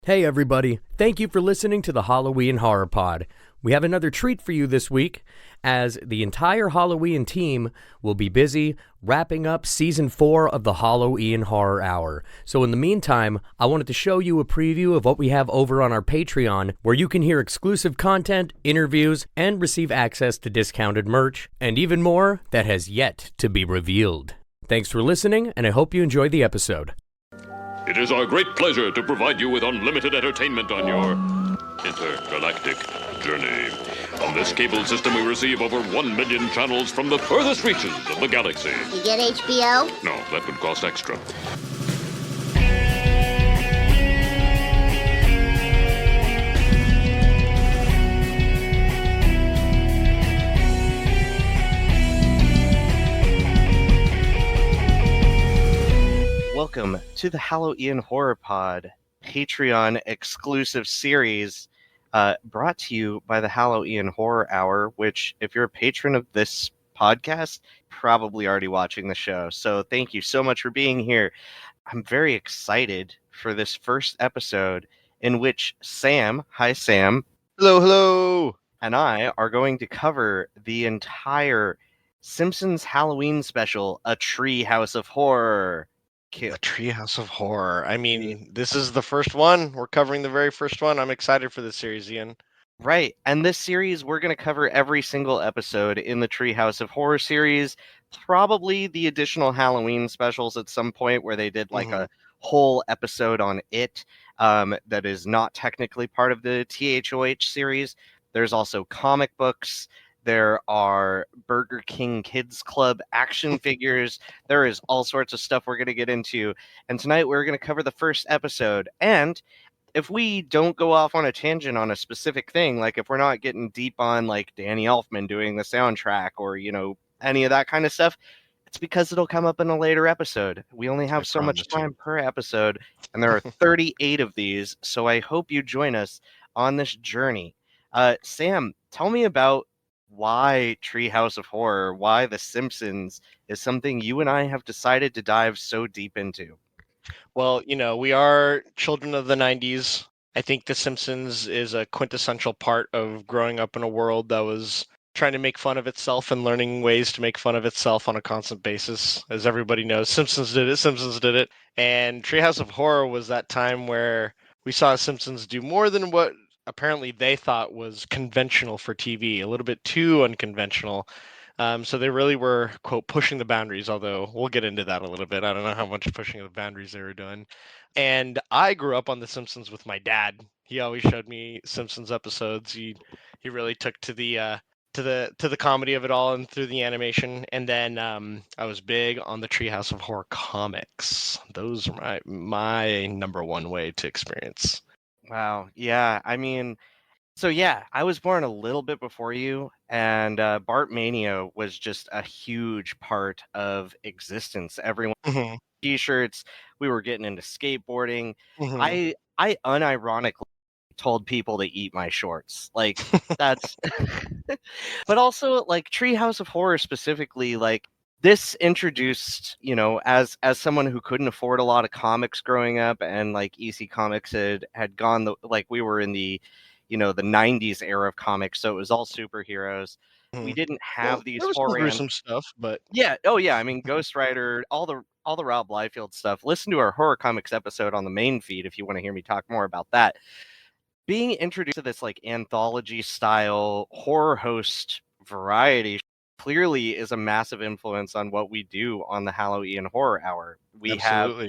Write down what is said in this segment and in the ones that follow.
Hey everybody, thank you for listening to the Halloween Horror Pod. We have another treat for you this week, as the entire Halloween team will be busy wrapping up Season 4 of the Halloween Horror Hour. So in the meantime, I wanted to show you a preview of what we have over on our Patreon, where you can hear exclusive content, interviews, and receive access to discounted merch, and even more that has yet to be revealed. Thanks for listening, and I hope you enjoy the episode. It is our great pleasure to provide you with unlimited entertainment on your intergalactic journey. On this cable system, we receive over 1 million channels from the furthest reaches of the galaxy. You get HBO? No, that would cost extra. Welcome to the Halloween Horror Pod, Patreon exclusive series brought to you by the Halloween Horror Hour, which, if you're a patron of this podcast, probably already watching the show. So thank you so much for being here. I'm very excited for this first episode in which Sam, hi Sam. Hello. And I are going to cover the entire Simpsons Halloween Special, A Treehouse of Horror. A Treehouse of Horror. I mean, this is the first one. We're covering the very first one. I'm excited for this series, Ian. Right. And this series, we're going to cover every single episode in the Treehouse of Horror series. Probably the additional Halloween specials at some point where they did like a whole episode on it that is not technically part of the THOH series. There's also comic books. There are Burger King Kids Club action figures. There is all sorts of stuff we're going to get into. And tonight we're going to cover the first episode. And if we don't go off on a tangent on a specific thing, like if we're not getting deep on like Danny Elfman doing the soundtrack or, you know, any of that kind of stuff, it's because it'll come up in a later episode. We only have so much time per episode, and there are 38 of these. So I hope you join us on this journey. Sam, tell me about why Treehouse of Horror, why The Simpsons is something you and I have decided to dive so deep into. Well, you know, we are children of the 90s. I think The Simpsons is a quintessential part of growing up in a world that was trying to make fun of itself and learning ways to make fun of itself on a constant basis. As everybody knows, Simpsons did it. And Treehouse of Horror was that time where we saw Simpsons do more than what apparently they thought was conventional for TV, a little bit too unconventional. So they really were, quote, pushing the boundaries, although we'll get into that a little bit. I don't know how much pushing of the boundaries they were doing. And I grew up on The Simpsons with my dad. He always showed me Simpsons episodes. He really took to the comedy of it all and through the animation. And then I was big on the Treehouse of Horror comics. Those are my number one way to experience. Wow. Yeah. I mean, so yeah, I was born a little bit before you, and Bart Mania was just a huge part of existence. Everyone t-shirts, we were getting into skateboarding. I unironically told people to eat my shorts. Like that's but also like Treehouse of Horror specifically, like this introduced, you know, as someone who couldn't afford a lot of comics growing up, and like EC Comics had gone like we were in the, you know, the 90s era of comics, so it was all superheroes. We didn't have these there was horror some gruesome stuff, but yeah, oh yeah, I mean Ghost Rider, all the Rob Liefeld stuff. Listen to our horror comics episode on the main feed if you want to hear me talk more about that. Being introduced to this like anthology style horror host variety clearly is a massive influence on what we do on the Halloween Horror Hour. We have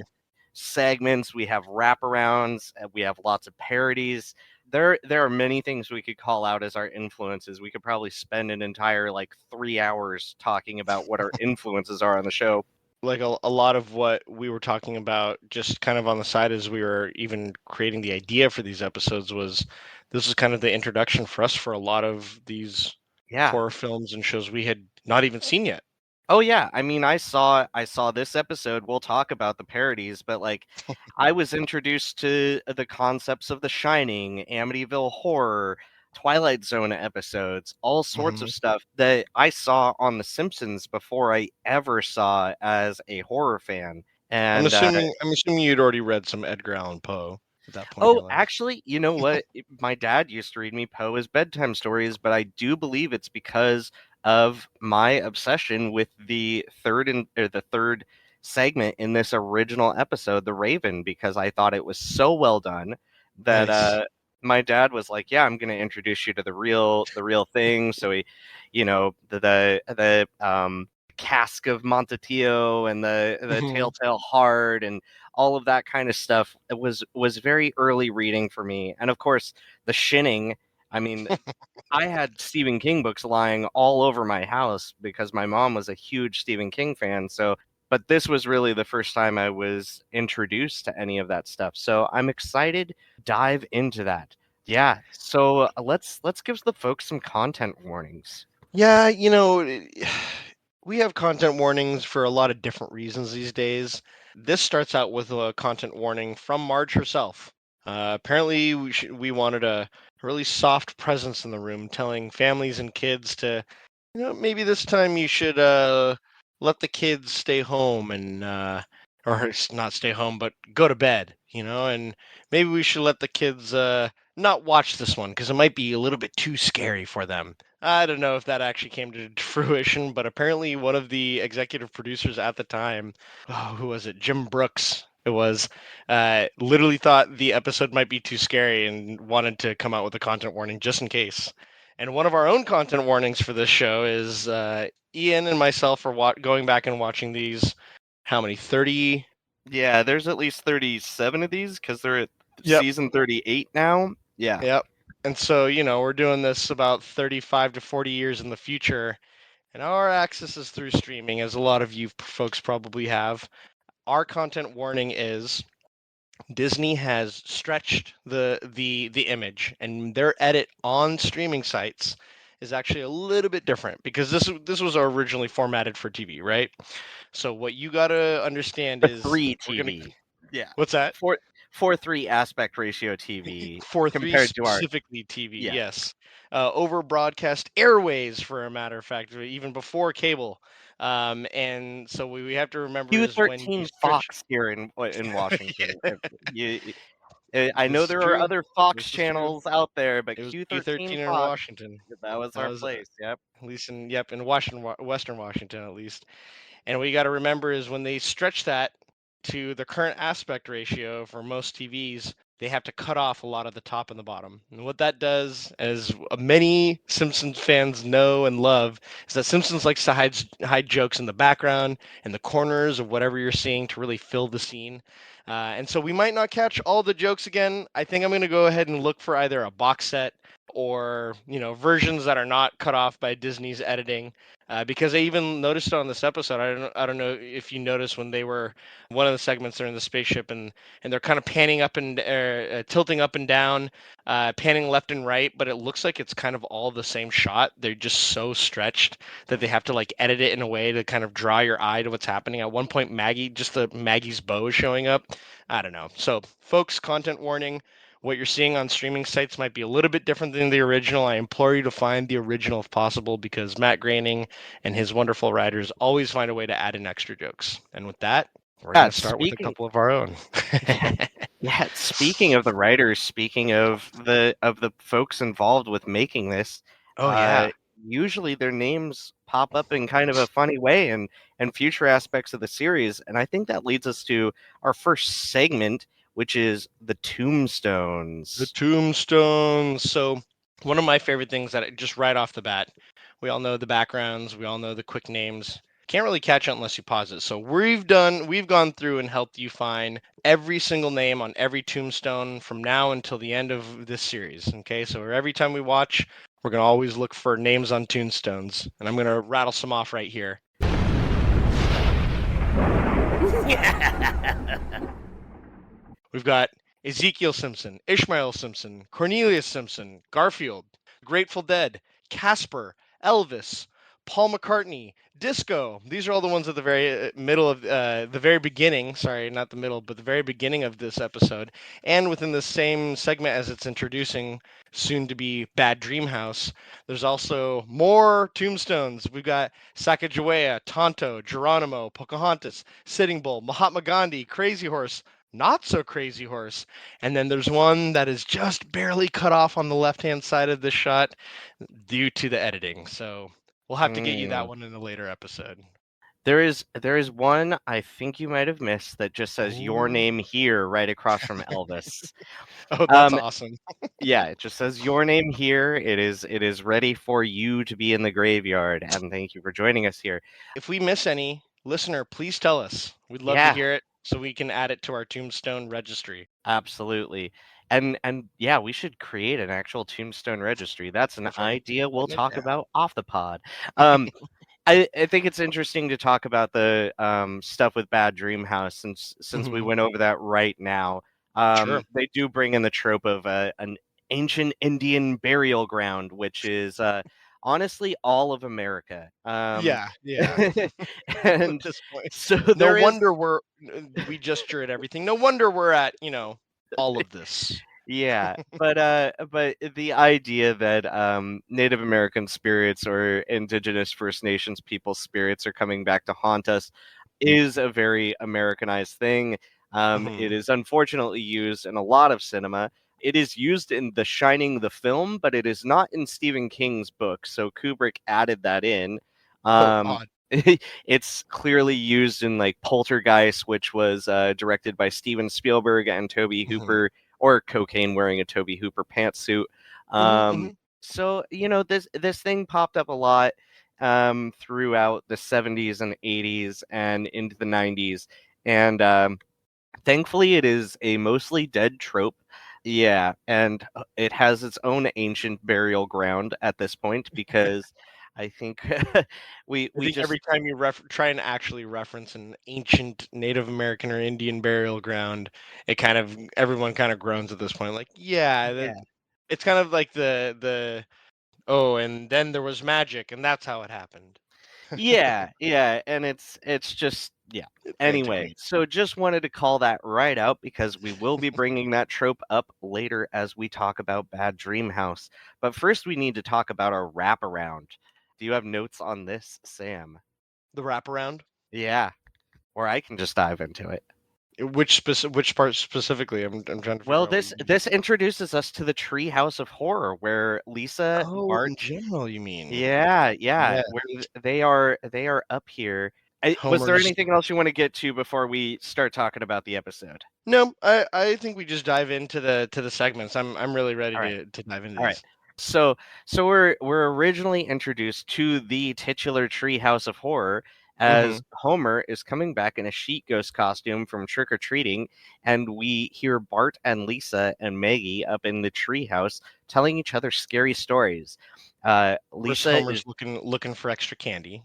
segments, we have wraparounds, we have lots of parodies. There are many things we could call out as our influences. We could probably spend an entire like 3 hours talking about what our influences are on the show. Like a lot of what we were talking about just kind of on the side as we were even creating the idea for these episodes was this was kind of the introduction for us for a lot of these horror films and shows we had not even seen yet. Oh yeah, I mean I saw this episode. We'll talk about the parodies, but like I was introduced to the concepts of The Shining, Amityville Horror, Twilight Zone episodes, all sorts of stuff that I saw on The Simpsons before I ever saw as a horror fan. And I'm assuming you'd already read some Edgar Allan Poe. at that point in Oh, your life? actually, you know what? My dad used to read me Poe as bedtime stories, but I do believe it's because of my obsession with the third segment in this original episode, The Raven, because I thought it was so well done that Nice. my dad was like, "Yeah, I'm going to introduce you to the real thing." So he, the cask of Montetillo and the Mhm. telltale heart and all of that kind of stuff was very early reading for me. And of course, The Shinning. I mean, I had Stephen King books lying all over my house because my mom was a huge Stephen King fan. So, but this was really the first time I was introduced to any of that stuff. So I'm excited to dive into that. Yeah. So let's give the folks some content warnings. Yeah, we have content warnings for a lot of different reasons these days. This starts out with a content warning from Marge herself. Apparently, we wanted a really soft presence in the room, telling families and kids to, maybe this time you should let the kids stay home and or not stay home, but go to bed. And maybe we should let the kids not watch this one because it might be a little bit too scary for them. I don't know if that actually came to fruition, but apparently one of the executive producers at the time, oh, who was it? Jim Brooks. It was literally thought the episode might be too scary and wanted to come out with a content warning just in case. And one of our own content warnings for this show is Ian and myself are going back and watching these. How many? 30? Yeah, there's at least 37 of these because they're at Yep. season 38 now. Yeah. Yep. And so, we're doing this about 35 to 40 years in the future. And our access is through streaming, as a lot of you folks probably have. Our content warning is Disney has stretched the image, and their edit on streaming sites is actually a little bit different because this was originally formatted for TV, right? So what you got to understand For is three we're gonna. TV. Yeah. What's that? 4:3 aspect ratio TV For three compared to our specifically TV, yeah. yes. Over broadcast airways, for a matter of fact, even before cable. And so we have to remember is when you Q13 stretch. Fox here in Washington. Yeah, I know this is there are true. other Fox This is true. channels out there, but It was Q13 Q13 in Fox, Washington. that was That our was place. Yep. at least in Washington, Western Washington at least. And what you got to remember is when they stretch that to the current aspect ratio for most TVs, they have to cut off a lot of the top and the bottom. And what that does, as many Simpsons fans know and love, is that Simpsons likes to hide jokes in the background and the corners of whatever you're seeing to really fill the scene. And so we might not catch all the jokes again. I think I'm going to go ahead and look for either a box set or versions that are not cut off by Disney's editing because I even noticed on this episode. I don't know if you noticed when they were one of the segments they're in the spaceship and they're kind of panning up and tilting up and down, panning left and right, but it looks like it's kind of all the same shot. They're just so stretched that they have to like edit it in a way to kind of draw your eye to what's happening. At one point, Maggie's bow is showing up. I don't know. So, folks, content warning. What you're seeing on streaming sites might be a little bit different than the original. I implore you to find the original if possible because Matt Groening and his wonderful writers always find a way to add in extra jokes. And with that, we're going Yeah, to start with a couple of our own. yeah, speaking of the writers, speaking of the folks involved with making this, Oh, uh, yeah. usually their names pop up in kind of a funny way and future aspects of the series, and I think that leads us to our first segment, which is the The tombstones. tombstones. So, one of my favorite things that just right off the bat, we all know the backgrounds, we all know the quick names. Can't really catch it unless you pause it. So we've gone through and helped you find every single name on every tombstone from now until the end of this series. Okay, so every time we watch, we're gonna always look for names on tombstones, and I'm gonna rattle some off right here. We've got Ezekiel Simpson, Ishmael Simpson, Cornelius Simpson, Garfield, Grateful Dead, Casper, Elvis, Paul McCartney, Disco. These are all the ones at the very middle of the very beginning. Sorry, not the middle, but the very beginning of this episode. And within the same segment as it's introducing soon to be Bad Dream House, there's also more tombstones. We've got Sacagawea, Tonto, Geronimo, Pocahontas, Sitting Bull, Mahatma Gandhi, Crazy Horse, not so crazy horse. And then there's one that is just barely cut off on the left-hand side of the shot due to the editing. So we'll have to get you that Mm. one in a later episode. There is one I think you might have missed that just says your Ooh. name here right across from Elvis. Oh, that's Um, awesome. yeah, it just says your name here. It is ready for you to be in the graveyard, and thank you for joining us here. If we miss any, listener, please tell us. We'd love to Yeah, hear it so we can add it to our tombstone registry. absolutely. And yeah, we should create an actual tombstone registry. That's an I've already idea we'll written it talk down. about off the pod. Um, I think it's interesting to talk about the stuff with Bad Dream House since we Mhm. went over that right now. Sure. They do bring in the trope of an ancient Indian burial ground, which is honestly all of America. Yeah. At And this point, so no there is, wonder we gesture at everything. No wonder we're at all of this. yeah, but the idea that Native American spirits or indigenous First Nations people spirits are coming back to haunt us is a very Americanized thing. Hmm. It is unfortunately used in a lot of cinema. It is used in The Shining, the film, but it is not in Stephen King's book. So Kubrick added that in. Oh, Um, odd. it's clearly used in like Poltergeist, which was directed by Steven Spielberg and Toby Hmm. Hooper, or cocaine wearing a Toby Hooper pantsuit. Hmm. Um, Hmm. so this thing popped up a lot throughout the 70s and 80s and into the 90s. And thankfully, it is a mostly dead trope. Yeah, and it has its own ancient burial ground at this point because I think we I we think just every time you try and actually reference an ancient Native American or Indian burial ground, everyone kind of groans at this point. Like, yeah, yeah it's kind of like the oh, and then there was magic, and that's how it happened. yeah, and it's just yeah. It's Anyway, antiquated. so just wanted to call that right out because we will be bringing that trope up later as we talk about Bad Dream House. But first, we need to talk about our wraparound. Do you have notes on this, Sam? The wraparound. Yeah, or I can just dive into it. Which part specifically? I'm trying to figure Well, out what this you mean. this introduces us to the Tree House of Horror, where Lisa, Oh, Bart, in general, you mean? yeah, Yeah. where they are up here. Was there Homer's. anything else you want to get to before we start talking about the episode? No, I think we just dive into the segments. I'm really ready All right, to dive into all right. these. So we're originally introduced to the titular Tree House of Horror Hmm. as Homer is coming back in a sheet ghost costume from trick or treating, and we hear Bart and Lisa and Maggie up in the tree house telling each other scary stories. Of course, Lisa Homer's is looking for extra candy.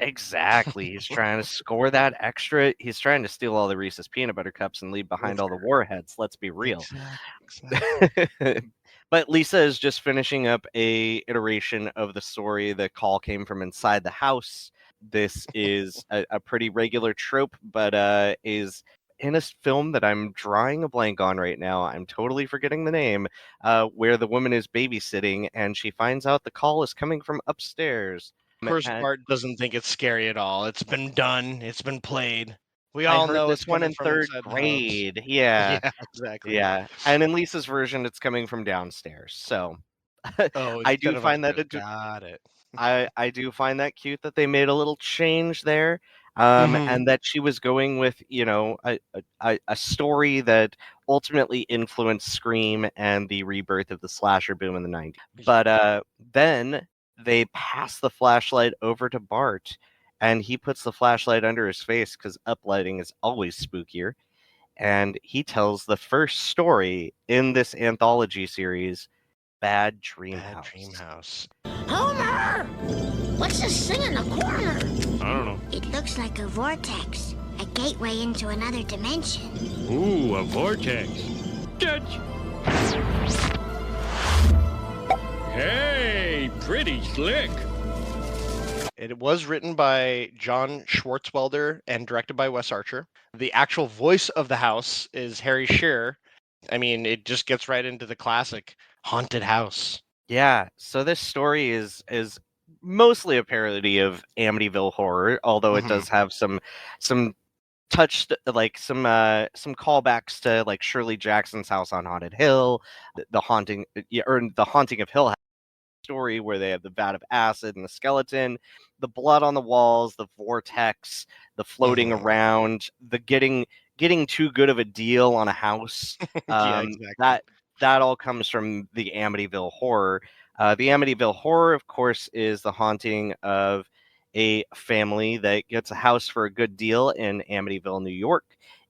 exactly. He's trying to score that extra. He's trying to steal all the Reese's peanut butter cups and leave behind That's all the warheads. Let's be real. exactly. But Lisa is just finishing up a iteration of the story. The call came from inside the house. This is a pretty regular trope, but is in a film that I'm drawing a blank on right now. I'm totally forgetting the name. Where the woman is babysitting and she finds out the call is coming from upstairs. Of course, And Bart doesn't think it's scary at all. It's been done. It's been played. We I all heard know this it's one coming in from third inside the house. grade. Yeah, Yeah, exactly. yeah. And in Lisa's version, it's coming from downstairs. So Oh, I instead do of find that upstairs. Got it. I do find that cute that they made a little change there, Hmm. and that she was going with a story that ultimately influenced Scream and the rebirth of the slasher boom in the 90s. But then they pass the flashlight over to Bart, and he puts the flashlight under his face because uplighting is always spookier. And he tells the first story in this anthology series, Bad Dream Bad dream House. house. Homer! What's this thing in the corner? I don't know. It looks like a vortex, a gateway into another dimension. Ooh, a vortex. Judge. Hey, pretty slick. It was written by John Schwartzwelder and directed by Wes Archer. The actual voice of the house is Harry Shearer. I mean, it just gets right into the classic haunted house. Yeah, so this story is mostly a parody of Amityville Horror, although it Mhm. does have some touched like some callbacks to like Shirley Jackson's House on Haunted Hill, the haunting, or the Haunting of Hill story where they have the vat of acid and the skeleton, the blood on the walls, the vortex, the floating around, the getting too good of a deal on a house. Yeah, exactly. That all comes from the Amityville Horror. The Amityville Horror, of course, is the haunting of a family that gets a house for a good deal in Amityville, New York.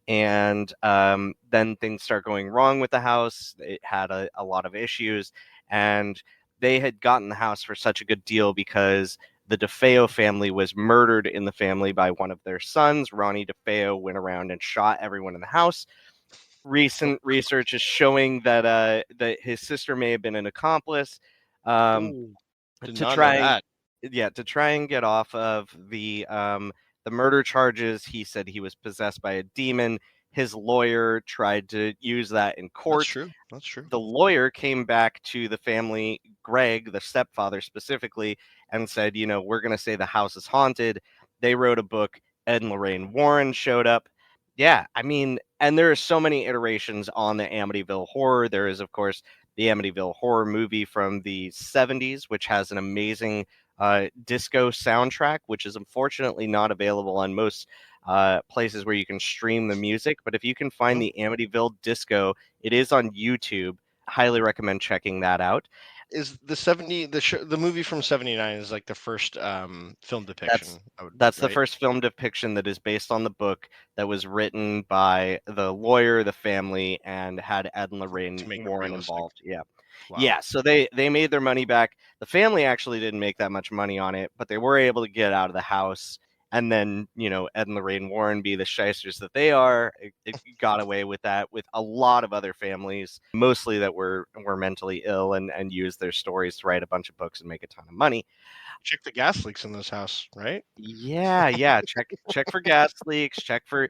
And then things start going wrong with the house. It had a lot of issues. And they had gotten the house for such a good deal because the DeFeo family was murdered in the family by one of their sons. Ronnie DeFeo went around and shot everyone in the house. Recent research is showing that his sister may have been an accomplice. Um, Ooh, did to not know try and that. to try and get off of the murder charges. He said he was possessed by a demon. His lawyer tried to use that in That's court. true. That's true. The lawyer came back to the family, Greg, the stepfather specifically, and said, we're going to say the house is haunted. They wrote a book. Ed and Lorraine Warren showed up. Yeah, I mean, and there are so many iterations on the Amityville Horror. There is, of course, the Amityville Horror movie from the 70s, which has an amazing disco soundtrack, which is unfortunately not available on most places where you can stream the music. But if you can find Mhm. the Amityville Disco, it is on YouTube. Highly recommend checking that out. Is the movie from 79 is like the first film That's depiction, that's the right? first film depiction that is based on the book that was written by the lawyer, the family, and had Ed and To Lorraine make it Warren realistic. involved. Yeah. Wow. Yeah, so they made their money back. The family actually didn't make that much money on it, but they were able to get out of the house. And then, Ed and Lorraine Warren, be the shysters that they are, it got away with that with a lot of other families, mostly that were mentally ill and used their stories to write a bunch of books and make a ton of money. Check the gas leaks in this house, right? Yeah, yeah. Check for gas leaks. Check for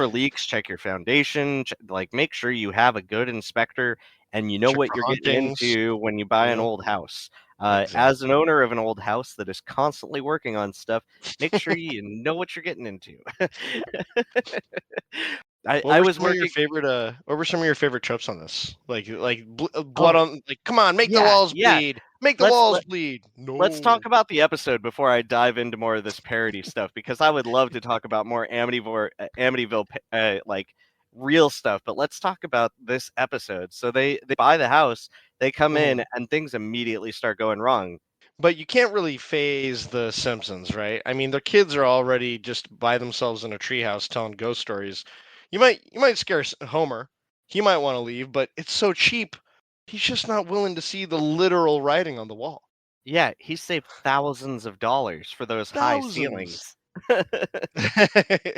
leaks. Check your foundation. Like make sure you have a good inspector and you know Check what for you're getting hauntings, into when you buy you an know? old house. As an Exactly. owner of an old house that is constantly working on stuff, make sure you know what you're getting into. I What I were was some of your working. favorite what were some of your favorite tropes on this? Like blood Oh on, like, come on, make the yeah, walls yeah. bleed. Make the Let's walls let bleed. Let's No. talk about the episode before I dive into more of this parody stuff because I would love to talk about more Amityville, like real stuff. But let's talk about this episode. So they buy the house, they come in, Mhm. and things immediately start going wrong. But you can't really phase the Simpsons, right? I mean, their kids are already just by themselves in a treehouse telling ghost stories. You might scare Homer. He might want to leave, but it's so cheap. He's just not willing to see the literal writing on the wall. Yeah, he saved thousands of dollars for those high Thousands. ceilings.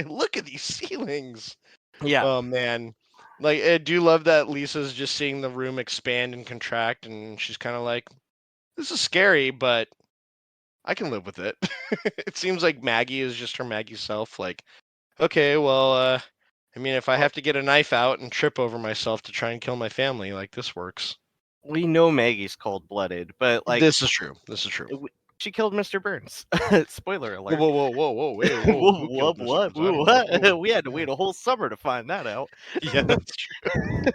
Look at these ceilings. Yeah, Oh man. Like, I do love that Lisa's just seeing the room expand and contract, and she's kind of like, "This is scary, but I can live with it." It seems like Maggie is just her Maggie self. Like, okay, well, I mean, if I well, have to get a knife out and trip over myself to try and kill my family, like, this works. we know Maggie's cold blooded, but like This is true. This is true. she killed Mr. Burns. Spoiler Whoa, alert. whoa, whoa, whoa, whoa, wait, whoa! Whoa, Who killed what? Mr. What? Burns? I don't know. Whoa, What? We had to wait whoa. a whole summer to find that out. Yeah, that's true.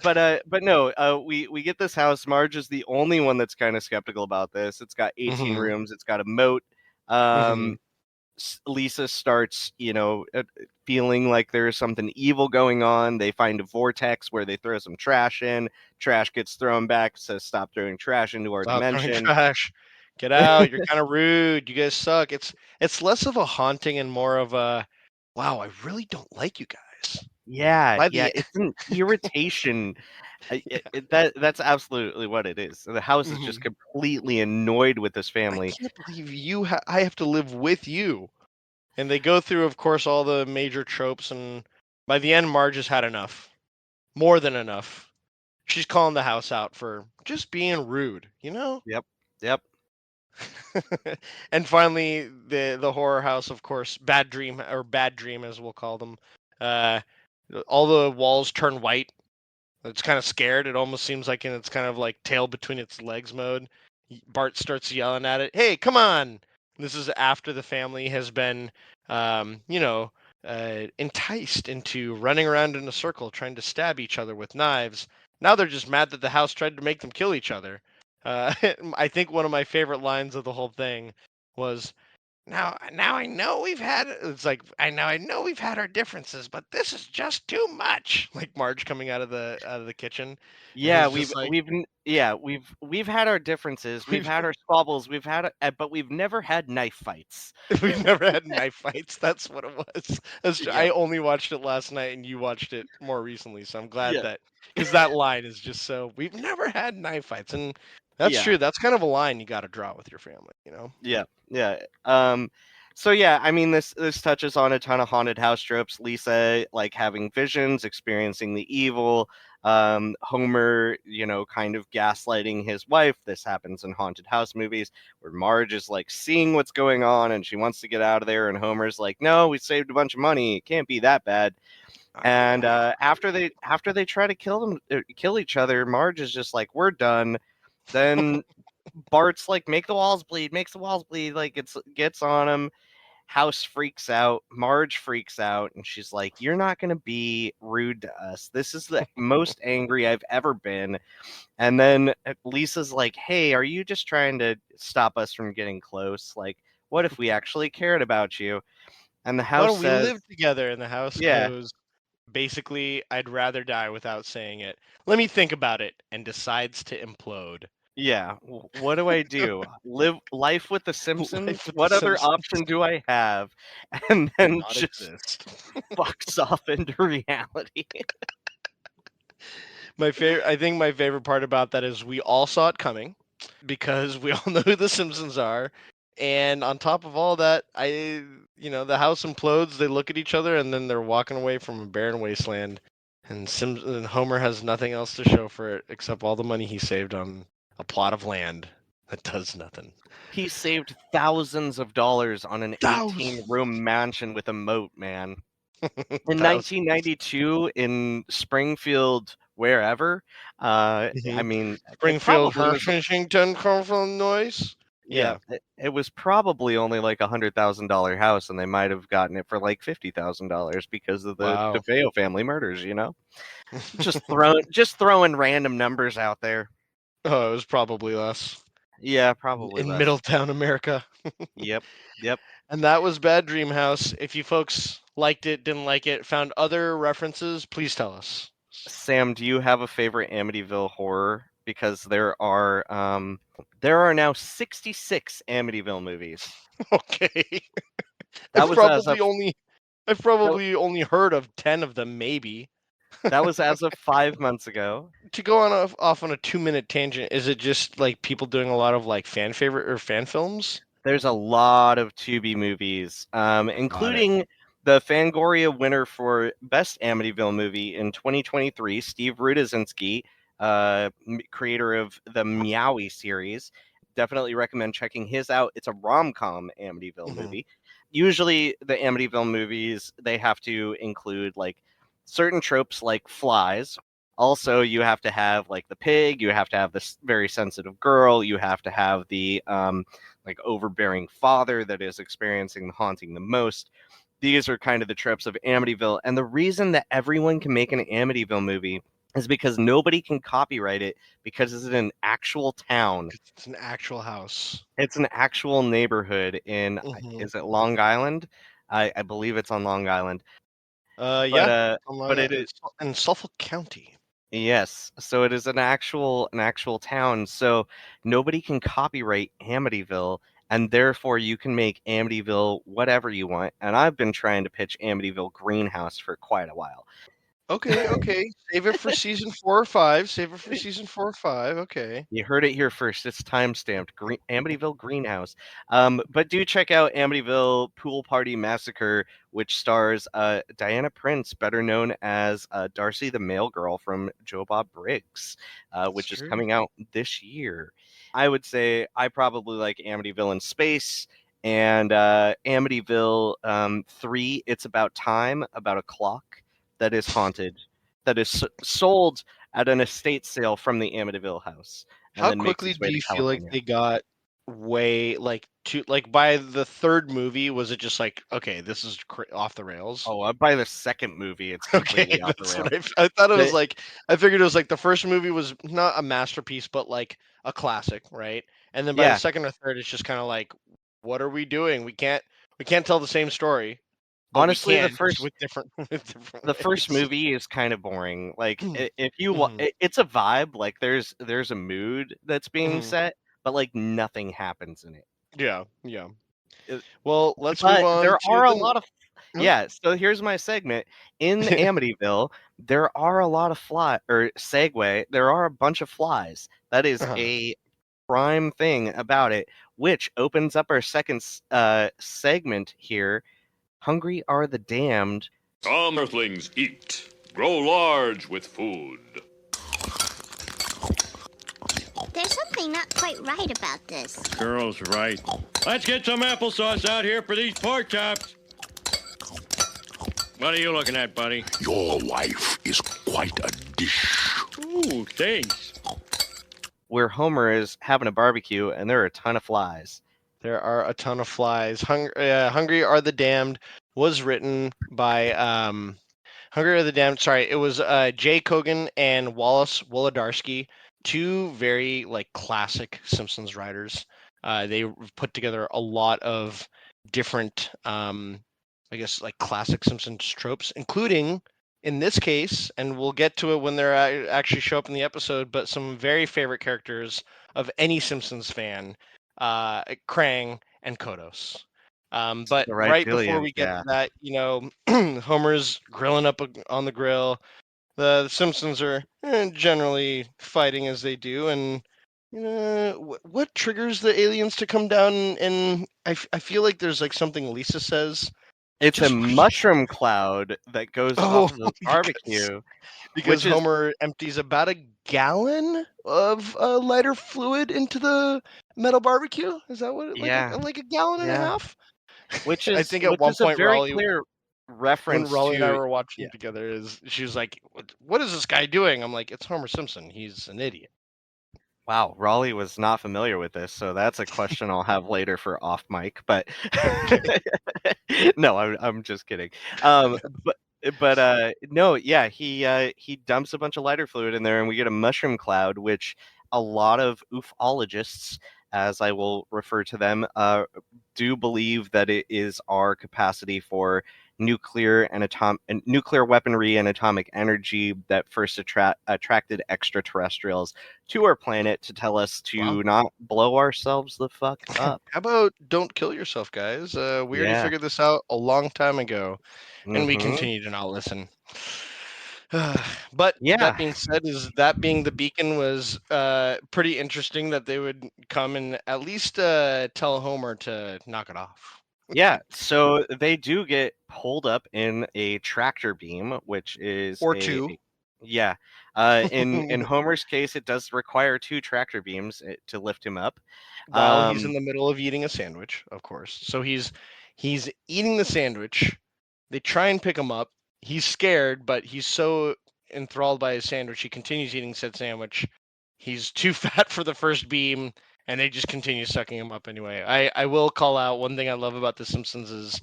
But no, we get this house. Marge is the only one that's kind of skeptical about this. It's got 18 Mm-hmm. rooms. It's got a moat. Mm-hmm. Lisa starts, feeling like there's something evil going on. They find a vortex where they throw some trash in. Trash gets thrown back. Says stop throwing trash into our Stop throwing dimension. trash. Get out. You're kind of rude. You guys suck. It's less of a haunting and more of a, wow, I really don't like you guys. Yeah, By yeah, the it's an irritation. That's absolutely what it is. The house is just Mhm. completely annoyed with this I family. can't believe I have to live with you. And they go through, of course, all the major tropes, and by the end, Marge has had enough. More than enough. She's calling the house out for just being rude, you know? Yep, yep. And finally, the horror house, of course, Bad Dream as we'll call them. Uh, all the walls turn white. It's kind of scared. It almost seems like in its kind of like tail between its legs mode. Bart starts yelling at it, "Hey, come on!" This is after the family has been, you know, enticed into running around in a circle trying to stab each other with knives. Now they're just mad that the house tried to make them kill each other. I think one of my favorite lines of the whole thing was, now I know we've had it's like I know we've had our differences, but this is just too much. Like Marge coming out of the kitchen, and Yeah, he's just like, we've had our differences, we've we've had our squabbles, but we've never had knife fights. we've never had knife fights. That's what it was. I Yep. only watched it last night, and you watched it more recently, so I'm glad Yeah. that because that line is just so we've never had knife fights, and that's Yeah. true. That's kind of a line you got to draw with your family, you know. Yeah, yeah. So yeah, I mean this touches on a ton of haunted house tropes. Lisa like having visions, experiencing the evil. Homer, kind of gaslighting his wife. This happens in haunted house movies where Marge is like seeing what's going on and she wants to get out of there, and Homer's like, "No, we saved a bunch of money. It can't be that bad." And after they try to kill each other, Marge is just like, "We're done." Then Bart's like, "Make the walls bleed, makes the walls bleed." Like gets on him. House freaks out. Marge freaks out, and she's like, "You're not gonna be rude to us. This is the most angry I've ever been." And then Lisa's like, "Hey, are you just trying to stop us from getting close? Like, what if we actually cared about you?" And the Why house don't we says, live together? And the house "Yeah, goes, basically, I'd rather die without saying it. Let me think about it, and decides to implode. yeah. What do I do? Live life with the Life Simpsons? with the What other Simpsons option do I have?" And did then not just exist. fucks off into reality. I think my favorite part about that is we all saw it coming because we all know who the Simpsons are. And on top of all that, the house implodes. They look at each other, and then they're walking away from a barren wasteland. And Homer has nothing else to show for it except all the money he saved on a plot of land that does nothing. He saved thousands of dollars on an Thousands, 18-room mansion with a moat, man. In thousands. 1992 in Springfield, wherever, I Mhm. mean, it Springfield, probably was, Washington, come from noise. yeah, Yeah. it was probably only like $100,000 house, and they might have gotten it for like $50,000 because of the Wow. DeFeo family murders, you know? Just throwing random numbers out there. Oh, it was probably less Yeah, probably in less. Middletown, America. Yep, yep. And that was Bad Dream House. If you folks liked it, didn't like it, found other references, please tell us. Sam, do you have a favorite Amityville horror? Because there are now 66 Amityville movies. Okay. That was as of I've that, probably only heard of 10 of them maybe. that was as of 5 months ago. To go off on a 2-minute tangent, is it just like people doing a lot of like fan favorite or fan films? There's a lot of Tubi movies, Got it. including the Fangoria winner for Best Amityville Movie in 2023, Steve Rudizinski, creator of the Meowie series. Definitely recommend checking his out. It's a rom-com Amityville Hmm. movie. Usually, the Amityville movies, they have to include like certain tropes like flies. Also, you have to have like the pig, you have to have this very sensitive girl, you have to have the like overbearing father that is experiencing the haunting the most. These are kind of the tropes of Amityville. And the reason that everyone can make an Amityville movie is because nobody can copyright it because it's an actual town. It's an actual house. It's an actual neighborhood in, Hmm. is it Long Island? I believe it's on Long Island. But Yeah. it is, It's in Suffolk County. yes, so it is an actual town. So nobody can copyright Amityville, and therefore you can make Amityville whatever you want. And I've been trying to pitch Amityville Greenhouse for quite a while. Okay, okay. Save it for season 4 or 5. Save it for season 4 or 5. Okay. You heard it here first. It's time stamped. Amityville Greenhouse. But do check out Amityville Pool Party Massacre, which stars Diana Prince, better known as Darcy the Mail Girl from Joe Bob Briggs, That's which is true. coming out this year. I would say I probably like Amityville in Space and Amityville 3. It's about time, about a clock that is haunted, that is sold at an estate sale from the Amityville house and How then makes quickly its do way to you feel like California. they got way by the third movie? Was it just like, okay, this is off the rails? Oh, by the second movie, it's Okay, completely off the that's rails. what I thought. It was The- like, I figured it was like the first movie was not a masterpiece, but like a classic, right? And then by the yeah, second or third, it's just kind of like, what are we doing? We can't tell the same story, but we honestly, can with different with different the first ways. movie is kind of boring. Like if you Mhm, it's a vibe. Like there's a mood that's being mhm. set, but like nothing happens in it. Yeah, yeah. Uh, Well, let's move But on there to are a the. lot of Huh? yeah. So here's my segment in Amityville. There are a lot of segue. There are a bunch of flies. That is Uh-huh. a prime thing about it, which opens up our second segment here. Hungry are the damned. Come, Earthlings, eat. Grow large with food. There's something not quite right about this. Girl's right. Let's get some applesauce out here for these pork chops. What are you looking at, buddy? Your wife is quite a dish. Ooh, thanks. Where Homer is having a barbecue and there are a ton of flies. There are a ton of flies. Hungry Are the Damned was written by Hungry Are the Damned. Sorry, it was Jay Kogan and Wallace Wolodarski, two very like classic Simpsons writers. They put together a lot of different, I guess, like classic Simpsons tropes, including in this case, and we'll get to it when they're actually show up in the episode. But some very favorite characters of any Simpsons fan, Krang and Kodos. But The right right before billions, we get yeah. to that, Homer's grilling up on the grill. The Simpsons are generally fighting as they do, and what triggers the aliens to come down? And I feel like there's like something Lisa says. It's a Just mushroom cloud that goes oh, off of the because barbecue, because which is Homer empties about a gallon of lighter fluid into the metal barbecue. Is that what yeah, like a gallon and a yeah, half? which I is think at which one is a point very Raleigh, clear when reference Raleigh and I to were yeah. watching together, is she was like, "What is this guy doing?" I'm like, "It's Homer Simpson. He's an idiot." Wow, Raleigh was not familiar with this, so that's a question I'll have later for off mic. But Okay. no, I'm just kidding. Um, but no, yeah, he dumps a bunch of lighter fluid in there, and we get a mushroom cloud, which a lot of ufologists, as I will refer to them, do believe that it is our capacity for nuclear weaponry and atomic energy that first attracted extraterrestrials to our planet to tell us Wow. to not blow ourselves the fuck up. How about don't kill yourself, guys? We already Yeah. figured this out a long time ago, and we Mm-hmm. continue to not listen. But that Yeah. being said, is that being the beacon was pretty interesting that they would come and at least tell Homer to knock it off. Yeah. So they do get pulled up in a tractor beam, which is Or two, yeah. In Homer's case, it does require two tractor beams to lift him up. while he's in Um, the middle of eating a sandwich, of course. So he's eating the sandwich. They try and pick him up. He's scared, but he's so enthralled by his sandwich, he continues eating said sandwich. He's too fat for the first beam, and they just continue sucking him up anyway. I will call out one thing I love about The Simpsons is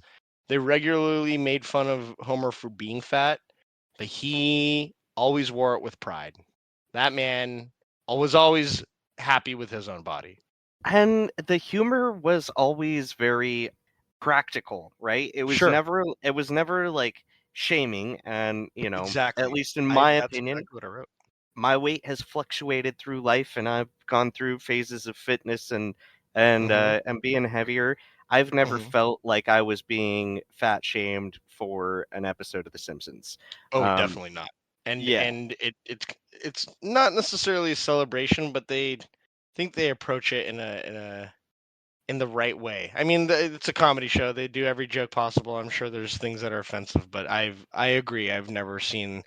they regularly made fun of Homer for being fat, but he always wore it with pride. That man was always happy with his own body. and the humor was always very practical, right? Sure, It was never like shaming, and at exactly. least in I my That's opinion, exactly what I wrote. my weight has fluctuated through life, and I've gone through phases of fitness and being heavier. I've never Hmm. felt like I was being fat shamed for an episode of The Simpsons. Oh, Um, definitely not. And yeah, and it's not necessarily a celebration, but they think they approach it in the right way. I mean, it's a comedy show. They do every joke possible. I'm sure there's things that are offensive, but I agree. I've never seen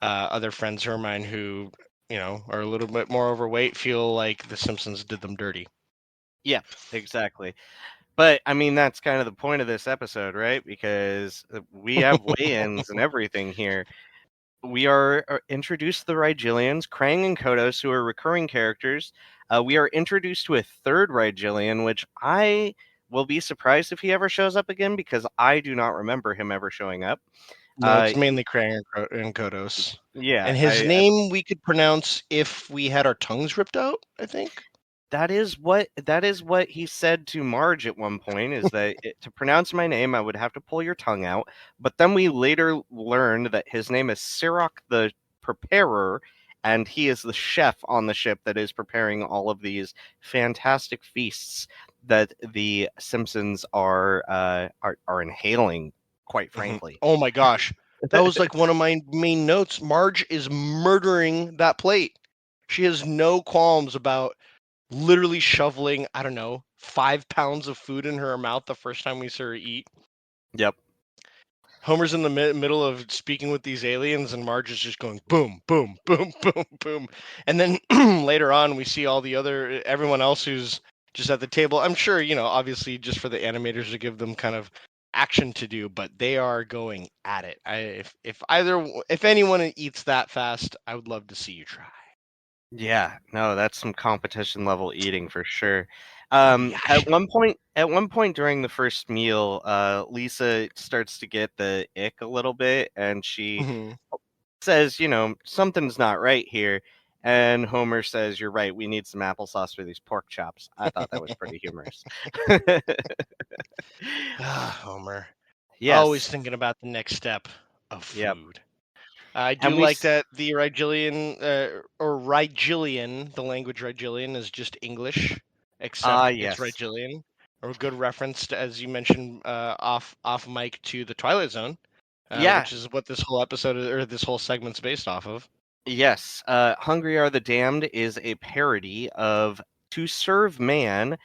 other friends of mine who are a little bit more overweight feel like The Simpsons did them dirty. yeah, exactly. But I mean, that's kind of the point of this episode, right? Because we have weigh-ins and everything here. we are introduced to the Rigelians, Krang and Kodos, who are recurring characters. We are introduced to a third Rigelian, which I will be surprised if he ever shows up again because I do not remember him ever showing up. No, it's mainly Krang and Kodos. Yeah, And his name we could pronounce if we had our tongues ripped out, I think. that is what he said to Marge at one point, is that to pronounce my name I would have to pull your tongue out. But then we later learned that his name is Sirach the Preparer, and he is the chef on the ship that is preparing all of these fantastic feasts that the Simpsons are inhaling, quite frankly. Oh my gosh. That was like one of my main notes. Marge is murdering that plate. She has no qualms about literally shoveling, I don't know, 5 pounds of food in her mouth the first time we saw her eat. Yep. Homer's in the middle of speaking with these aliens, and Marge is just going boom, boom, boom, boom, boom. And then later on, we see everyone else who's just at the table. I'm sure, obviously just for the animators to give them kind of action to do, but they are going at it. If anyone eats that fast, I would love to see you try. Yeah, no, that's some competition level eating for sure. Yeah. At one point during the first meal, Lisa starts to get the ick a little bit, and she Mhm. says, something's not right here. And Homer says, "You're right. We need some applesauce for these pork chops." I thought that was pretty humorous. Homer. Always Yes. thinking about the next step of Yep. food. I do And we like that the Rigelian, or Rigelian, the language Rigelian is just English, except it's yes. Rigelian. Or a good reference to, as you mentioned, off mic, to the Twilight Zone, Yeah. which is what this whole episode or this whole segment's based off of. Yes, Hungry Are the Damned is a parody of To Serve Man,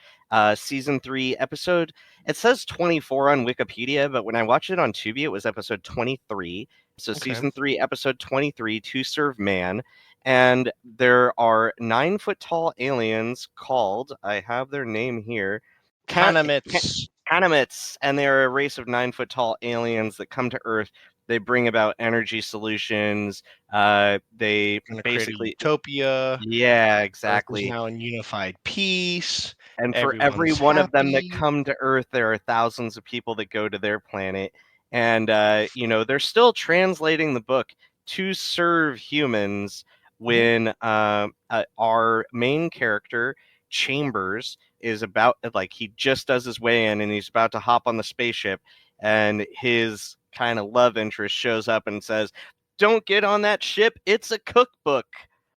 season 3 episode. It says 24 on Wikipedia, but when I watched it on Tubi, it was episode 23. So Okay. season 3, episode 23, To Serve Man. And there are 9-foot tall aliens called, I have their name here, Kanamits. Kanamits, and they're a race of 9-foot tall aliens that come to Earth. They bring about energy solutions. They Gonna create a basically, utopia. yeah, Earth is exactly. now in unified peace. And for every Everyone's one of them that happy. come to Earth, there are thousands of people that go to their planet. And, they're still translating the book to serve humans when our main character, Chambers, is about, like, he just does his way in and he's about to hop on the spaceship. And his kind of love interest shows up and says, "Don't get on that ship. It's a cookbook."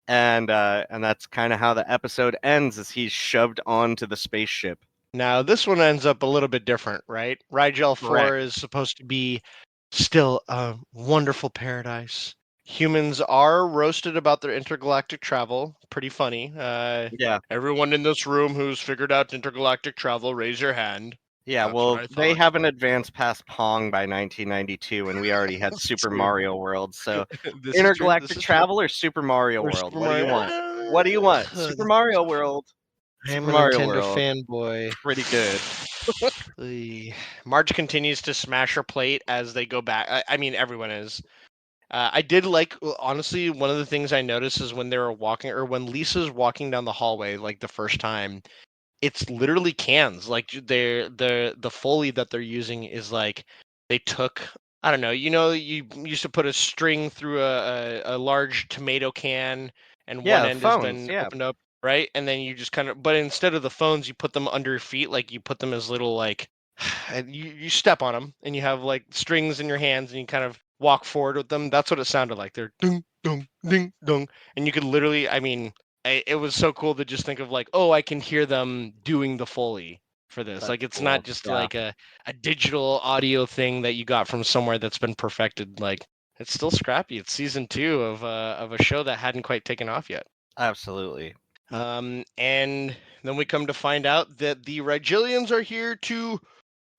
And that's kind of how the episode ends, as he's shoved onto the spaceship. Now, this one ends up a little bit different, right? Rigel 4 Correct. is supposed to be still a wonderful paradise. Humans are roasted about their intergalactic travel. Pretty funny. Yeah. Everyone in this room who's figured out intergalactic travel, raise your hand. Yeah, That's what well, I they thought. haven't advanced past Pong by 1992, and we already had Super True. Mario World. So, This is true. This intergalactic is true. travel or Super Mario Or World? Super What do you Mario. want? What do you want? Super Mario World. I am Super a Mario Nintendo World. fanboy. Pretty good. Marge continues to smash her plate as they go back. I mean, everyone is. I did like, honestly, one of the things I noticed is when they were walking, or when Lisa's walking down the hallway, like the first time, it's literally cans. Like the Foley that they're using is like they took, I don't know, you used to put a string through a large tomato can, and one Yeah, end has phones. been Yeah. opened up, right? And then you just kind of, but instead of the phones, you put them under your feet, like you put them as little, like, and you step on them, and you have like strings in your hands, and you kind of walk forward with them. That's what it sounded like. They're ding dong ding dong, and you could literally, I mean, it was so cool to just think of like, oh, I can hear them doing the Foley for this. That's Like, it's cool. not just Yeah. like a digital audio thing that you got from somewhere that's been perfected. Like, it's still scrappy. It's season 2 of a show that hadn't quite taken off yet. Absolutely. And then we come to find out that the Rigelians are here to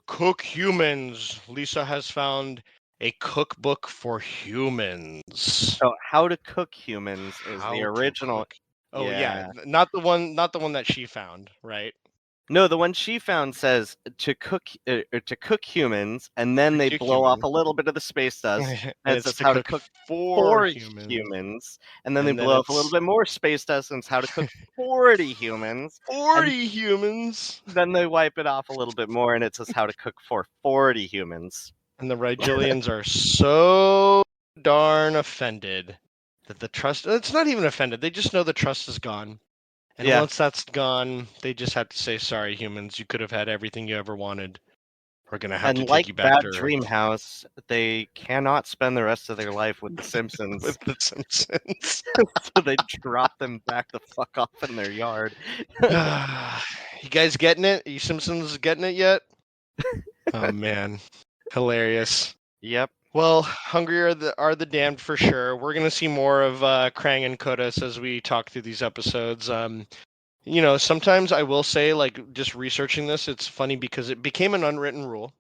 cook humans. Lisa has found a cookbook for humans. So, How to Cook Humans is How the to original. cook. Oh yeah, Yeah. not the one that she found, right? No, the one she found says to cook humans, and then they Cook blow off human. a little bit of the space dust, and And it it's says to how to cook cook for for humans. humans, and then they And then blow off a little it's bit more space dust, and it's how to cook 40 humans, and 40 humans. then they wipe it off a little bit more, and it says how to cook for 40 humans. And the Rigelians are so darn offended that the trust, it's not even offended, they just know the trust is gone. And Yeah. once that's gone, they just have to say, sorry, humans, you could have had everything you ever wanted. We're going to have And to like take you back Bad to Earth. Dream House, they cannot spend the rest of their life with the Simpsons, With the Simpsons. so they drop them back the fuck off in their yard. You guys getting it? Are you Simpsons getting it yet? Oh, man. Hilarious. Yep. Well, hungry are the damned for sure. We're gonna see more of Krang and Kodos as we talk through these episodes. Sometimes I will say, like, just researching this, it's funny because it became an unwritten rule.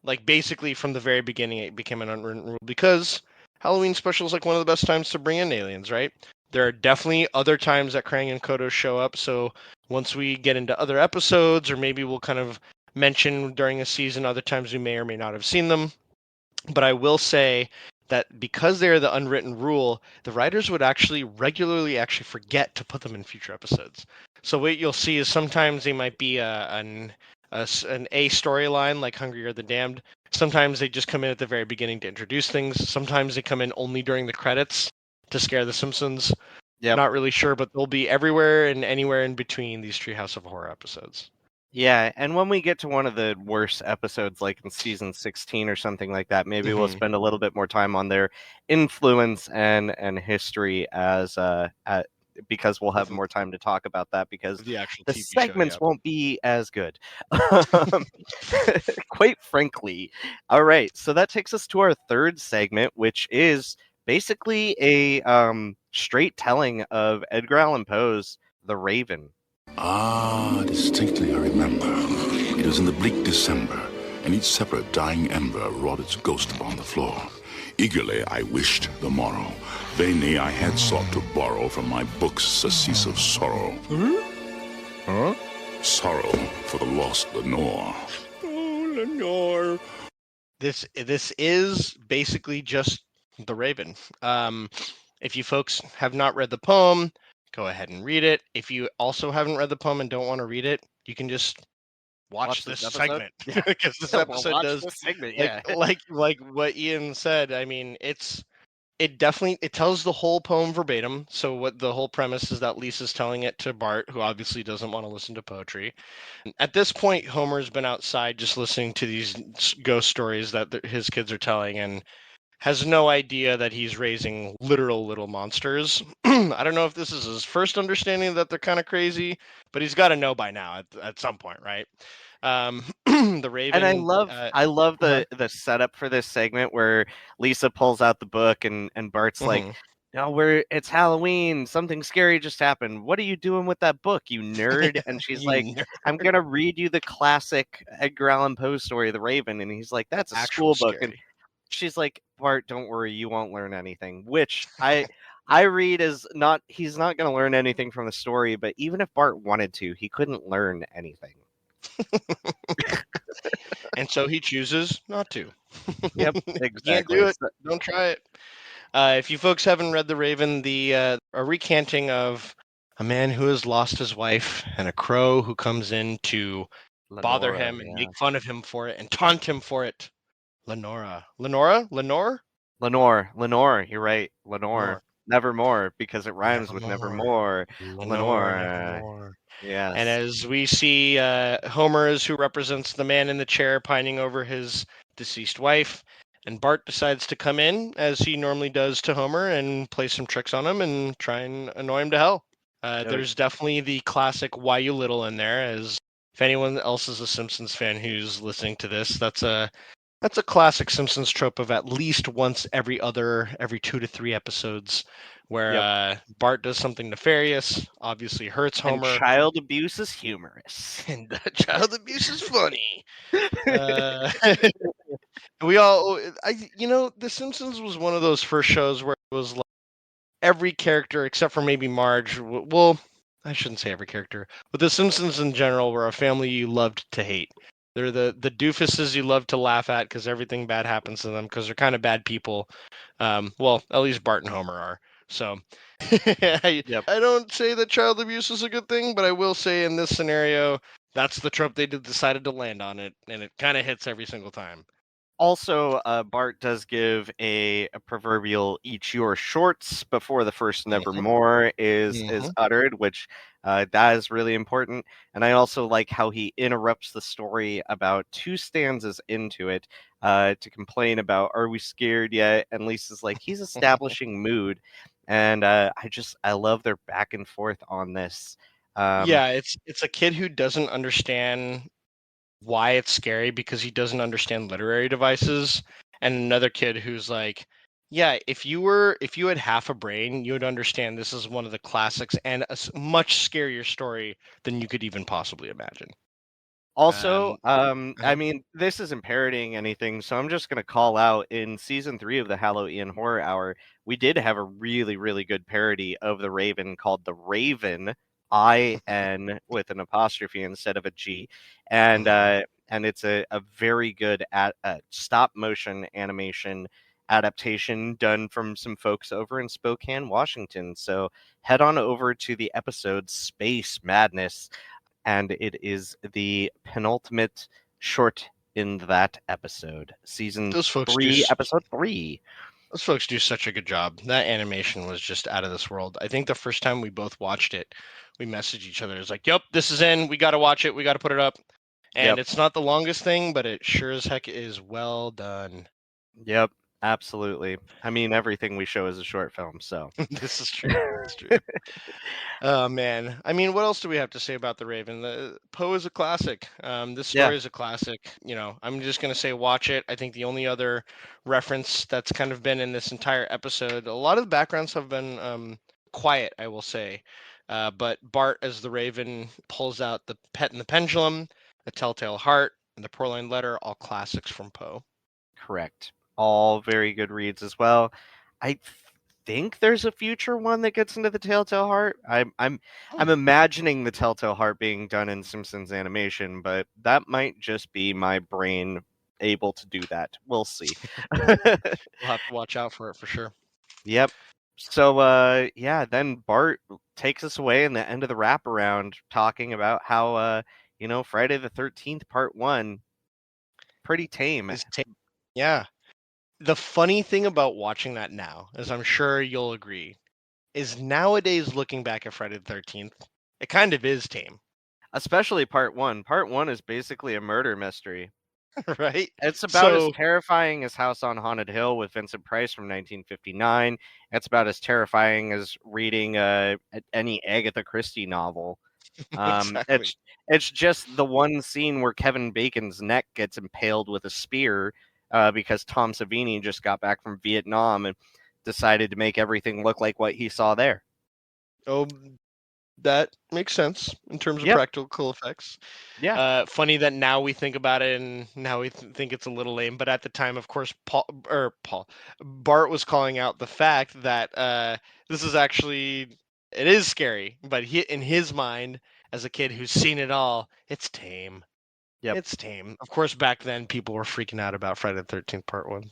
Like, basically from the very beginning, it became an unwritten rule because Halloween special is like one of the best times to bring in aliens, right? There are definitely other times that Krang and Kodos show up. So once we get into other episodes, or maybe we'll kind of mention during a season other times we may or may not have seen them. But I will say that because they're the unwritten rule, the writers would actually regularly forget to put them in future episodes. So what you'll see is sometimes they might be an A storyline like Hungry or the Damned. Sometimes they just come in at the very beginning to introduce things. Sometimes they come in only during the credits to scare the Simpsons. Yep. Not really sure, but they'll be everywhere and anywhere in between these Treehouse of Horror episodes. Yeah, and when we get to one of the worst episodes, like in season 16 or something like that, maybe we'll spend a little bit more time on their influence and history because we'll have more time to talk about that because The actual the TV segments show, won't be as good. Quite frankly. All right, so that takes us to our third segment, which is basically a straight telling of Edgar Allan Poe's The Raven. Ah, distinctly I remember. It was in the bleak December, and each separate dying ember wrought its ghost upon the floor. Eagerly I wished the morrow. Vainly I had sought to borrow from my books surcease of sorrow. Huh? Sorrow for the lost Lenore. Oh, Lenore. This is basically just The Raven. If you folks have not read the poem, go ahead and read it. If you also haven't read the poem and don't want to read it, you can just watch this segment because this episode does this segment, like what Ian said. I mean, it definitely tells the whole poem verbatim. So what the whole premise is that Lisa's telling it to Bart, who obviously doesn't want to listen to poetry. At this point, Homer's been outside just listening to these ghost stories that his kids are telling and has no idea that he's raising literal little monsters. I don't know if this is his first understanding that they're kind of crazy, but he's got to know by now at some point, right? The Raven. And I love the setup for this segment where Lisa pulls out the book and Bart's like, "No, it's Halloween. Something scary just happened. What are you doing with that book, you nerd?" And she's You like, nerd. "I'm gonna read you the classic Edgar Allan Poe story, The Raven." And he's like, "That's a Actual school book." And scary. she's like, "Bart, don't worry, you won't learn anything." Which I read as not he's not gonna learn anything from the story, but even if Bart wanted to, he couldn't learn anything. And so he chooses not to. Yep, You can't exactly. do it. Don't try it. If you folks haven't read The Raven, a recanting of a man who has lost his wife and a crow who comes in to bother Lenora, him and yeah. make fun of him for it and taunt him for it. Lenore? Lenore, you're right. Lenore. Nevermore, because it rhymes with nevermore. Lenore. Nevermore. Yes. And as we see Homer, who represents the man in the chair pining over his deceased wife, and Bart decides to come in, as he normally does to Homer, and play some tricks on him and try and annoy him to hell. There's definitely the classic "Why you little" in there. As if anyone else is a Simpsons fan who's listening to this, that's a classic Simpsons trope of at least once every 2 to 3 episodes, where Bart does something nefarious, obviously hurts And Homer, child abuse is humorous. and child abuse is funny. We all, The Simpsons was one of those first shows where it was like every character except for maybe Marge. Well, I shouldn't say every character, but the Simpsons in general were a family you loved to hate. They're the doofuses you love to laugh at because everything bad happens to them because they're kind of bad people. Well, at least Bart and Homer are. So Yep. I don't say that child abuse is a good thing, but I will say in this scenario, that's the trope they decided to land on it, and it kind of hits every single time. Also, Bart does give a proverbial "eat your shorts" before the first "nevermore" is uttered, which that is really important. And I also like how he interrupts the story about 2 stanzas into it to complain about, "Are we scared yet?" And Lisa's like, "He's establishing mood," and I love their back and forth on this. Yeah, it's a kid who doesn't understand why it's scary because he doesn't understand literary devices, and another kid who's like, yeah, if you had half a brain, you would understand this is one of the classics and a much scarier story than you could even possibly imagine. Also, I Uh-huh. mean, this isn't parodying anything, so I'm just gonna call out in season 3 of the Halloween Horror Hour, we did have a really, really good parody of the Raven called The Raven, I-N with an apostrophe instead of a G, and Mhm. it's a very good stop motion animation adaptation done from some folks over in Spokane, Washington. So head on over to the episode Space Madness, and it is the penultimate short in that episode. Season Those folks do 3, episode 3. those folks do such a good job. That animation was just out of this world. I think the first time we both watched it, we messaged each other. It's like, "Yep, this is in. We got to watch it. We got to put it up." And Yep, it's not the longest thing, but it sure as heck is well done. yep, absolutely. I mean, everything we show is a short film, so. This is true. It's true. Oh man. I mean, what else do we have to say about the Raven? The Poe is a classic. This Yeah, story is a classic. I'm just gonna say watch it. I think the only other reference that's kind of been in this entire episode, a lot of the backgrounds have been quiet, I will say. But Bart as the Raven pulls out the Pet and the Pendulum, the Telltale Heart, and the Porline Letter, all classics from Poe. correct. All very good reads as well. I think there's a future one that gets into the Telltale Heart. I'm Oh. imagining the Telltale Heart being done in Simpsons animation, but that might just be my brain able to do that. We'll see. We'll have to watch out for it for sure. Yep. So yeah, then Bart takes us away in the end of the wraparound talking about how Friday the 13th part 1 pretty tame. Yeah. The funny thing about watching that now, as I'm sure you'll agree, is nowadays looking back at Friday the 13th, it kind of is tame, Especially part 1. Part 1 is basically a murder mystery. right? It's about as So, terrifying as House on Haunted Hill with Vincent Price from 1959. It's about as terrifying as reading any Agatha Christie novel. Um, exactly. it's it's just the one scene where Kevin Bacon's neck gets impaled with a spear because Tom Savini just got back from Vietnam and decided to make everything look like what he saw there. Oh, that makes sense in terms of Yep. practical effects. Yeah. Funny that now we think about it and now we think it's a little lame, but at the time, of course, Bart was calling out the fact that this is actually it is scary, but in his mind, as a kid who's seen it all, it's tame. Yep. It's tame. Of course, back then people were freaking out about Friday the 13th Part 1.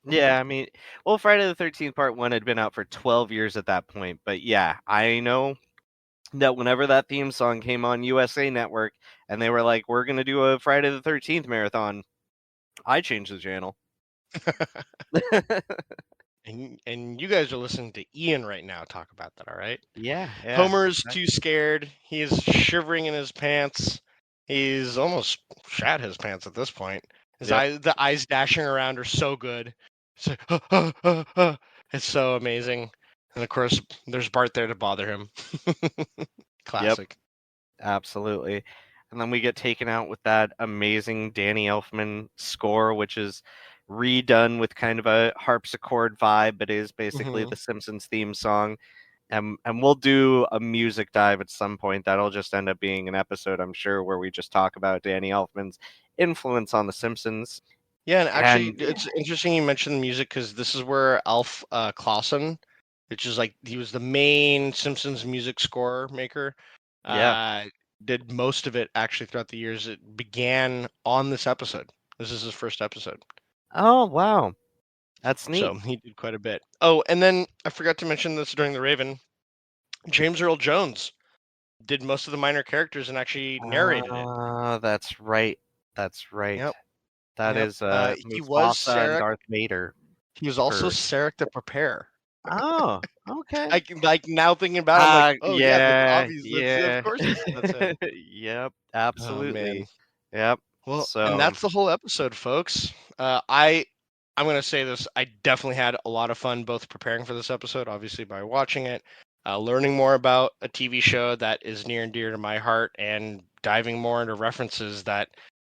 Yeah, I mean, well, Friday the 13th Part 1 had been out for 12 years at that point. But yeah, I know that whenever that theme song came on USA Network and they were like, we're going to do a Friday the 13th marathon, I changed the channel. And you guys are listening to Ian right now talk about that, all right? Yeah, yeah. Homer's too scared. He is shivering in his pants. He's almost shat his pants at this point. Yep, The eyes dashing around are so good. It's like, it's so amazing. And of course, there's Bart there to bother him. yep, Classic. absolutely. And then we get taken out with that amazing Danny Elfman score, which is redone with kind of a harpsichord vibe, but is basically Hmm. the Simpsons theme song. And we'll do a music dive at some point. That'll just end up being an episode, I'm sure, where we just talk about Danny Elfman's influence on The Simpsons. Yeah, and actually, And it's interesting you mentioned the music because this is where Alf Clausen which is like he was the main Simpsons music score maker. Yeah. Did most of it actually throughout the years. It began on this episode. This is his first episode. Oh, wow. That's neat. So he did quite a bit. Oh, and then I forgot to mention this during the Raven. James Earl Jones did most of the minor characters and actually narrated it. That's right. That's right. Yep. That Yep. is He was Mufasa and Sarek. Darth Vader. He was also For Sarek the Prepare. oh, okay. Like now thinking about it, I'm like, oh yeah, that's Yeah, obvious. Of yeah. course that's him. Yep, Oh man. absolutely. Yep. Well, and So that's the whole episode, folks. I'm gonna say this. I definitely had a lot of fun both preparing for this episode, obviously by watching it, learning more about a TV show that is near and dear to my heart, and diving more into references that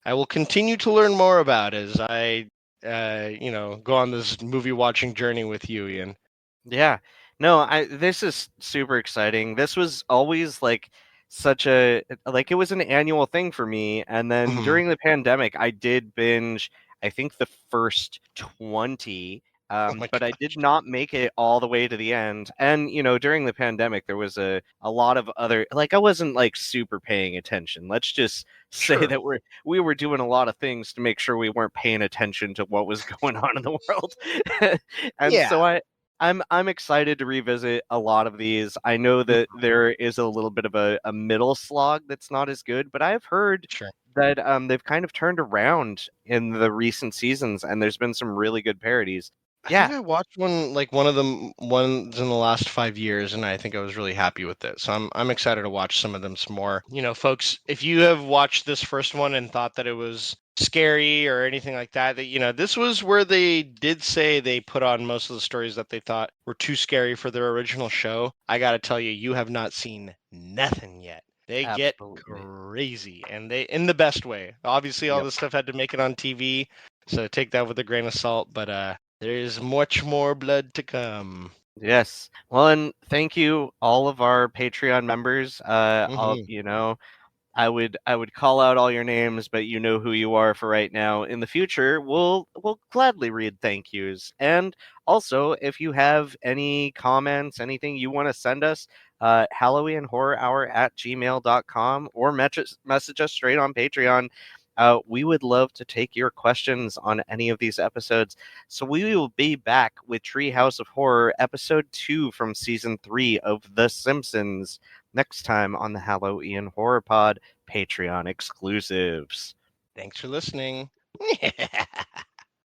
I will continue to learn more about as I, go on this movie watching journey with you, Ian. yeah. No, this is super exciting. This was always like such a like it was an annual thing for me. And then Mhm. during the pandemic, I did binge, I think the first 20, Oh my but I gosh. did not make it all the way to the end. And during the pandemic, there was a lot of other like I wasn't like super paying attention. Let's just say Sure. that we were doing a lot of things to make sure we weren't paying attention to what was going on in the world. And Yeah. so I'm excited to revisit a lot of these. I know that Mhm. there is a little bit of a middle slog that's not as good, but I've heard Sure. that they've kind of turned around in the recent seasons, and there's been some really good parodies. I Yeah, think I watched one of them ones in the last 5 years, and I think I was really happy with it. So I'm excited to watch some of them some more. Folks, if you have watched this first one and thought that it was scary or anything like that, this was where they did say they put on most of the stories that they thought were too scary for their original show. I gotta tell you, you have not seen nothing yet. They get absolutely. crazy, and they in the best way. Obviously, all Yep. this stuff had to make it on TV, so take that with a grain of salt. But there is much more blood to come. Yes. Well, and thank you all of our Patreon members. I'll, Hmm. I would call out all your names, but you know who you are for right now. In the future, we'll gladly read thank yous. And also, if you have any comments, anything you want to send us, Halloween Horror Hour at gmail.com or message us straight on Patreon. We would love to take your questions on any of these episodes. So we will be back with Treehouse of Horror, episode 2 from season 3 of The Simpsons, next time on the Halloween Horror Pod Patreon exclusives. Thanks for listening.